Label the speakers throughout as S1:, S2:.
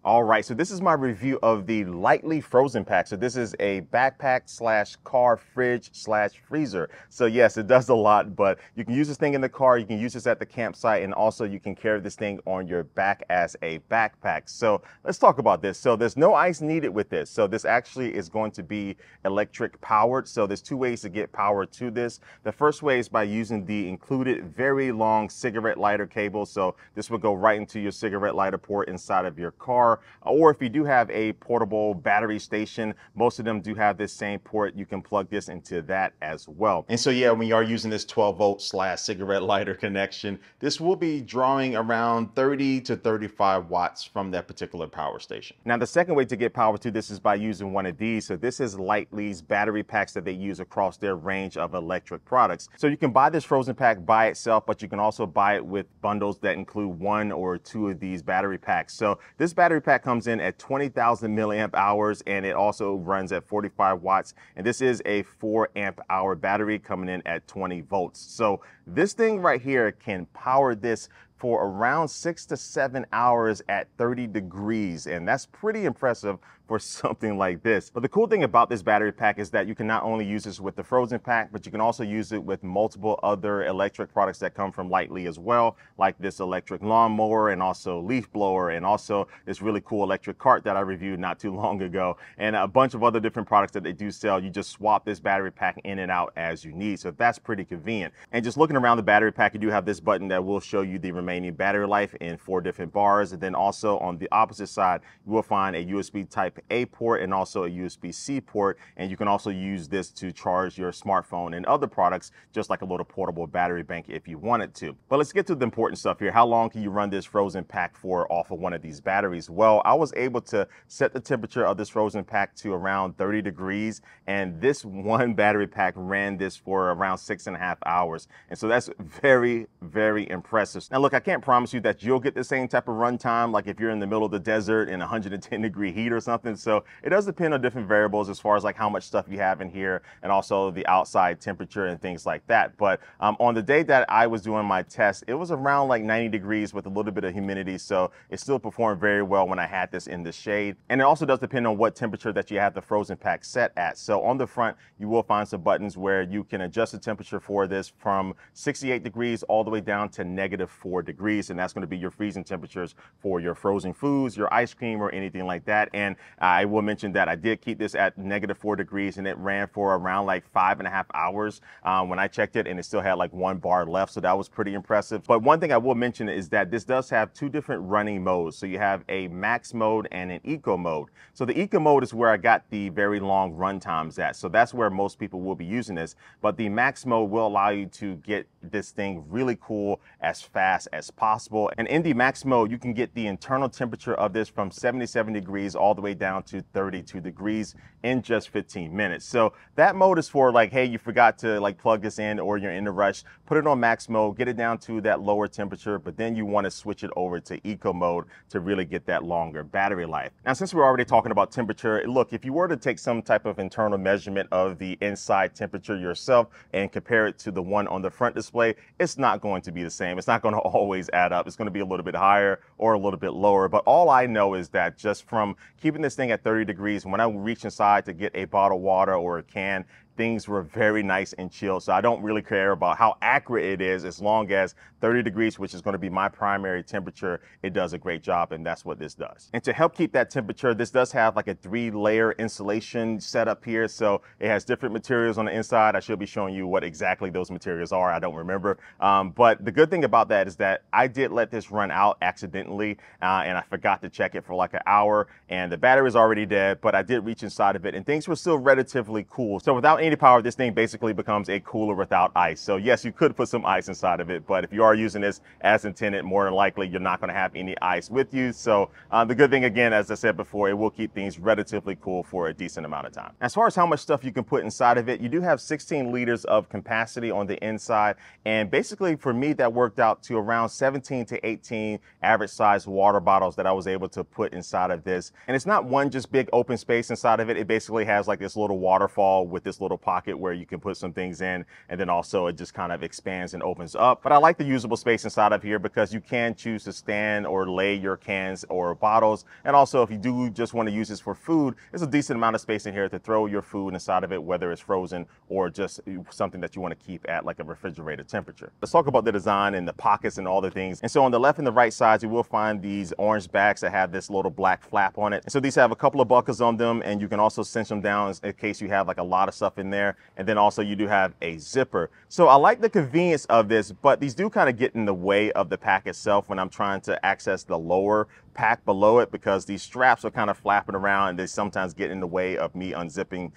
S1: All right, so this is my review of the Litheli FrozenPack. So this is a backpack slash car fridge slash freezer. So yes, it does a lot, but you can use this thing in the car, you can use this at the campsite, and also you can carry this thing on your back as a backpack. So let's talk about this. So there's no ice needed with this. So this actually is going to be electric powered. So there's two ways to get power to this. The first way is by using the included very long cigarette lighter cable. So this will go right into your cigarette lighter port inside of your car. Or if you do have a portable battery station, most of them do have this same port. You can plug this into that as well. And so yeah, when you are using this 12-volt slash cigarette lighter connection, this will be drawing around 30 to 35 watts from that particular power station. Now the second way to get power to this is by using one of these. So this is Litheli's battery packs that they use across their range of electric products. So you can buy this FrozenPack by itself, but you can also buy it with bundles that include one or two of these battery packs. So this battery pack comes in at 20,000 milliamp hours, and it also runs at 45 watts. And this is a 4 amp hour battery coming in at 20 volts. So this thing right here can power this for around 6 to 7 hours at 30 degrees. And that's pretty impressive for something like this. But the cool thing about this battery pack is that you can not only use this with the FrozenPack, but you can also use it with multiple other electric products that come from Litheli as well, like this electric lawnmower and also leaf blower, and also this really cool electric cart that I reviewed not too long ago, and a bunch of other different products that they do sell. You just swap this battery pack in and out as you need. So that's pretty convenient. And just looking around the battery pack, you do have this button that will show you the remaining battery life in 4 different bars. And then also on the opposite side, you will find a USB type A port and also a USB-C port. And you can also use this to charge your smartphone and other products, just like a little portable battery bank if you wanted to. But let's get to the important stuff here. How long can you run this FrozenPack for off of one of these batteries? Well, I was able to set the temperature of this FrozenPack to around 30 degrees. And this one battery pack ran this for around 6.5 hours. And so that's very, very impressive. Now look, I can't promise you that you'll get the same type of runtime like if you're in the middle of the desert in 110 degree heat or something. So it does depend on different variables as far as like how much stuff you have in here and also the outside temperature and things like that. But on the day that I was doing my test, it was around like 90 degrees with a little bit of humidity. So it still performed very well when I had this in the shade. And it also does depend on what temperature that you have the FrozenPack set at. So on the front, you will find some buttons where you can adjust the temperature for this from 68 degrees all the way down to -4 degrees. And that's going to be your freezing temperatures for your frozen foods, your ice cream, or anything like that. And I will mention that I did keep this at -4 degrees, and it ran for around like 5.5 hours when I checked it, and it still had like 1 bar left. So that was pretty impressive. But one thing I will mention is that this does have 2 different running modes. So you have a max mode and an eco mode. So the eco mode is where I got the very long run times at. So that's where most people will be using this. But the max mode will allow you to get this thing really cool as fast as possible. And in the max mode, you can get the internal temperature of this from 77 degrees all the way down to 32 degrees in just 15 minutes. So that mode is for like, hey, you forgot to like plug this in or you're in a rush, put it on max mode, get it down to that lower temperature, but then you want to switch it over to eco mode to really get that longer battery life. Now, since we're already talking about temperature, look, if you were to take some type of internal measurement of the inside temperature yourself and compare it to the one on the front display, it's not going to be the same. It's not going to always add up. It's going to be a little bit higher or a little bit lower. But all I know is that just from keeping this thing at 30 degrees, when I reach inside to get a bottle of water or a can, things were very nice and chill. So I don't really care about how accurate it is as long as 30 degrees, which is going to be my primary temperature, it does a great job, and that's what this does. And to help keep that temperature, this does have like a 3-layer insulation setup here. So it has different materials on the inside. I should be showing you what exactly those materials are. I don't remember. But the good thing about that is that I did let this run out accidentally, and I forgot to check it for like an hour, and the battery is already dead, but I did reach inside of it, and things were still relatively cool. So without any power, this thing basically becomes a cooler without ice. So yes, you could put some ice inside of it, but if you are using this as intended, more than likely you're not going to have any ice with you. So the good thing, again, as I said before, it will keep things relatively cool for a decent amount of time. As far as how much stuff you can put inside of it, you do have 16 liters of capacity on the inside, and basically for me that worked out to around 17 to 18 average size water bottles that I was able to put inside of this. And it's not one just big open space inside of it. It basically has like this little waterfall with this little pocket where you can put some things in, and then also it just kind of expands and opens up. But I like the usable space inside of here because you can choose to stand or lay your cans or bottles. And also if you do just want to use this for food, there's a decent amount of space in here to throw your food inside of it, whether it's frozen or just something that you want to keep at like a refrigerator temperature. Let's talk about the design and the pockets and all the things. And so on the left and the right sides, you will find these orange bags that have this little black flap on it. And so these have a couple of buckles on them, and you can also cinch them down in case you have like a lot of stuff in there. And then also you do have a zipper. So I like the convenience of this, but these do kind of get in the way of the pack itself when I'm trying to access the lower pack below it, because these straps are kind of flapping around and they sometimes get in the way of me unzipping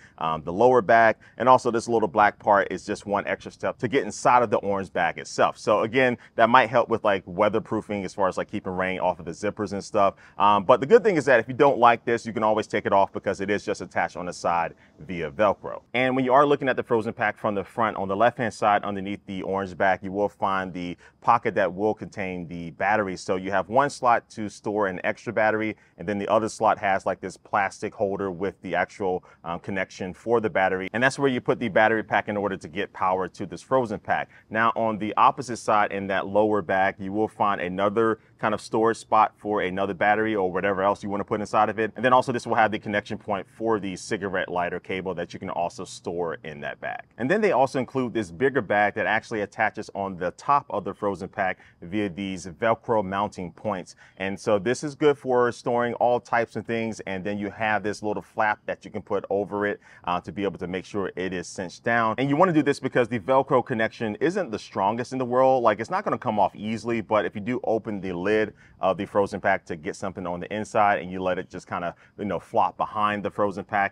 S1: the lower bag. And also this little black part is just one extra step to get inside of the orange bag itself. So again, that might help with like weatherproofing as far as like keeping rain off of the zippers and stuff. But the good thing is that if you don't like this, you can always take it off because it is just attached on the side via Velcro. And when you are looking at the FrozenPack from the front, on the left-hand side underneath the orange bag, you will find the pocket that will contain the batteries. So you have one slot to store an extra battery, and then the other slot has like this plastic holder with the actual connection for the battery. And that's where you put the battery pack in order to get power to this FrozenPack. Now on the opposite side in that lower bag, you will find another kind of storage spot for another battery or whatever else you want to put inside of it. And then also this will have the connection point for the cigarette lighter cable that you can also store in that bag. And then they also include this bigger bag that actually attaches on the top of the FrozenPack via these Velcro mounting points. And so this is good for storing all types of things. And then you have this little flap that you can put over it to be able to make sure it is cinched down. And you want to do this because the Velcro connection isn't the strongest in the world. Like, it's not going to come off easily, but if you do open the lid of the FrozenPack to get something on the inside and you let it just kind of, flop behind the FrozenPack,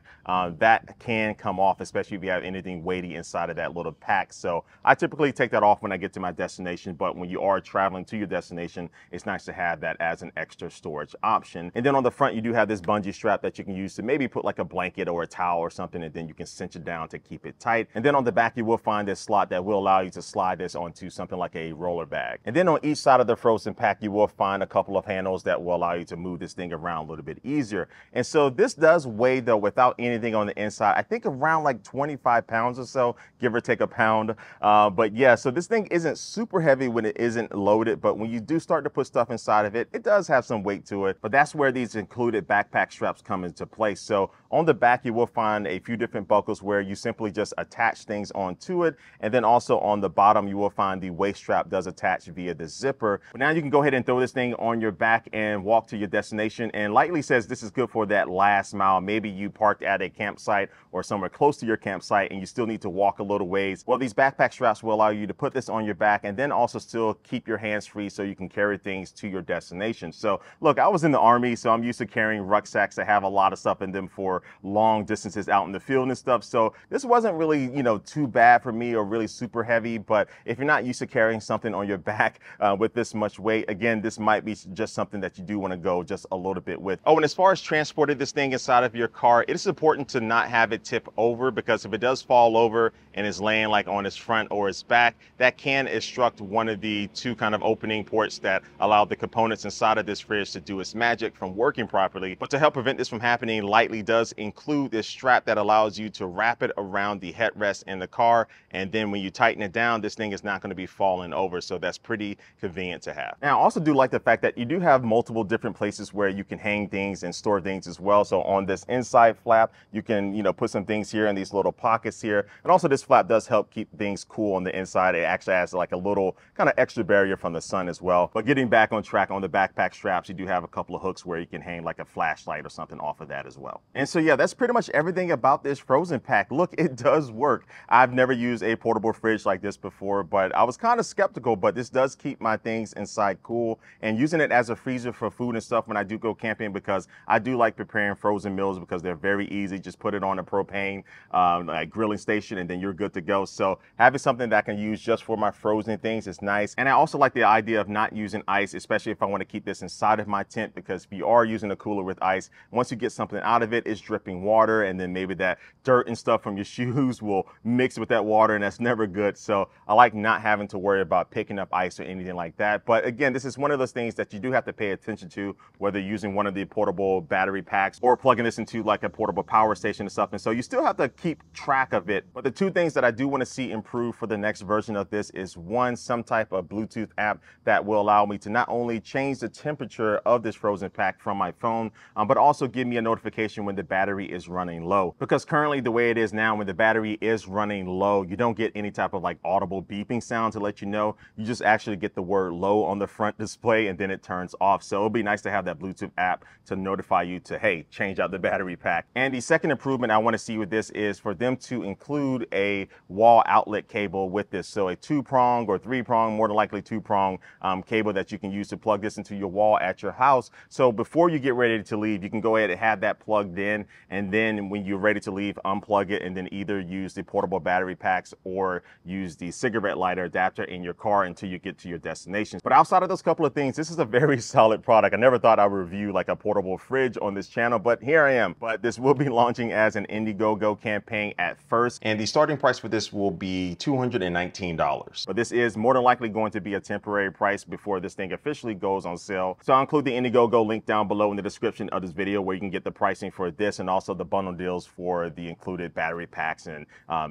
S1: that can come off, especially if you have anything weighty inside of that little pack. So I typically take that off when I get to my destination, but when you are traveling to your destination, it's nice to have that as an extra storage option. And then on the front, you do have this bungee strap that you can use to maybe put like a blanket or a towel or something, and then you can cinch it down to keep it tight. And then on the back, you will find this slot that will allow you to slide this onto something like a roller bag. And then on each side of the FrozenPack, you will find a couple of handles that will allow you to move this thing around a little bit easier. And so this does weigh, though, without anything on the inside, I think around like 25 pounds or so, give or take a pound. But yeah, so this thing isn't super heavy when it isn't loaded, but when you do start to put stuff inside of it, it does have some weight to it. But that's where these included backpack straps come into place. So on the back, you will find a few different buckles where you simply just attach things onto it. And then also on the bottom, you will find the waist strap does attach via the zipper. But now you can go ahead and throw this thing on your back and walk to your destination. And Lightly says this is good for that last mile. Maybe you parked at a campsite or somewhere close to your campsite and you still need to walk a little ways. Well, these backpack straps will allow you to put this on your back and then also still keep your hands free so you can carry things to your destination. So look, I was in the Army, so I'm used to carrying rucksacks that have a lot of stuff in them for long distances out in the field and stuff. So this wasn't really, too bad for me or really super heavy. But if you're not used to carrying something on your back with this much weight, again, this might be just something that you do want to go just a little bit with. Oh, and as far as transporting this thing inside of your car, it is important to not have it tip over, because if it does fall over and is laying like on its front or its back, that can obstruct one of the two kind of opening ports that allow the components inside of this fridge to do its magic from working properly. But to help prevent this from happening, Lightly does include this strap that allows you to wrap it around the headrest in the car, and then when you tighten it down, this thing is not going to be falling over. So that's pretty convenient to have. Now, I also do like the fact that you do have multiple different places where you can hang things and store things as well. So on this inside flap, you can, put some things here in these little pockets here. And also this flap does help keep things cool on the inside. It actually has like a little kind of extra barrier from the sun as well. But getting back on track, on the backpack straps, you do have a couple of hooks where you can hang like a flashlight or something off of that as well. And so yeah, that's pretty much everything about this FrozenPack. Look, it does work. I've never used a portable fridge like this before, but I was kind of skeptical, but this does keep my things inside cool. And using it as a freezer for food and stuff when I do go camping, because I do like preparing frozen meals because they're very easy. Just put it on a propane like grilling station and then you're good to go. So having something that I can use just for my frozen things is nice. And I also like the idea of not using ice, especially if I want to keep this inside of my tent, because if you are using a cooler with ice, once you get something out of it, it's dripping water, and then maybe that dirt and stuff from your shoes will mix with that water, and that's never good. So I like not having to worry about picking up ice or anything like that. But again, this is one one of those things that you do have to pay attention to, whether using one of the portable battery packs or plugging this into like a portable power station and stuff. And so you still have to keep track of it. But the two things that I do want to see improve for the next version of this is one, some type of Bluetooth app that will allow me to not only change the temperature of this FrozenPack from my phone, but also give me a notification when the battery is running low. Because currently the way it is now, when the battery is running low, you don't get any type of like audible beeping sound to let you know. You just actually get the word low on the front display and then it turns off. So it'll be nice to have that Bluetooth app to notify you to, hey, change out the battery pack. And the second improvement I want to see with this is for them to include a wall outlet cable with this. So a 2-prong or 3-prong, more than likely 2-prong cable that you can use to plug this into your wall at your house. So before you get ready to leave, you can go ahead and have that plugged in, and then when you're ready to leave, unplug it and then either use the portable battery packs or use the cigarette lighter adapter in your car until you get to your destination. But outside of those couple of things, this is a very solid product. I never thought I would review like a portable fridge on this channel, but here I am. But this will be launching as an Indiegogo campaign at first, and the starting price for this will be $219. But this is more than likely going to be a temporary price before this thing officially goes on sale. So I'll include the Indiegogo link down below in the description of this video where you can get the pricing for this and also the bundle deals for the included battery packs. And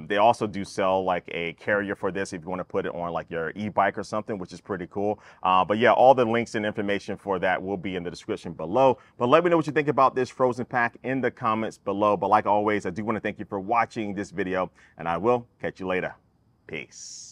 S1: they also do sell like a carrier for this if you want to put it on like your e-bike or something, which is pretty cool. But yeah, all the links and information for that will be in the description below. But let me know what you think about this FrozenPack in the comments below. But like always, I do want to thank you for watching this video, and I will catch you later. Peace.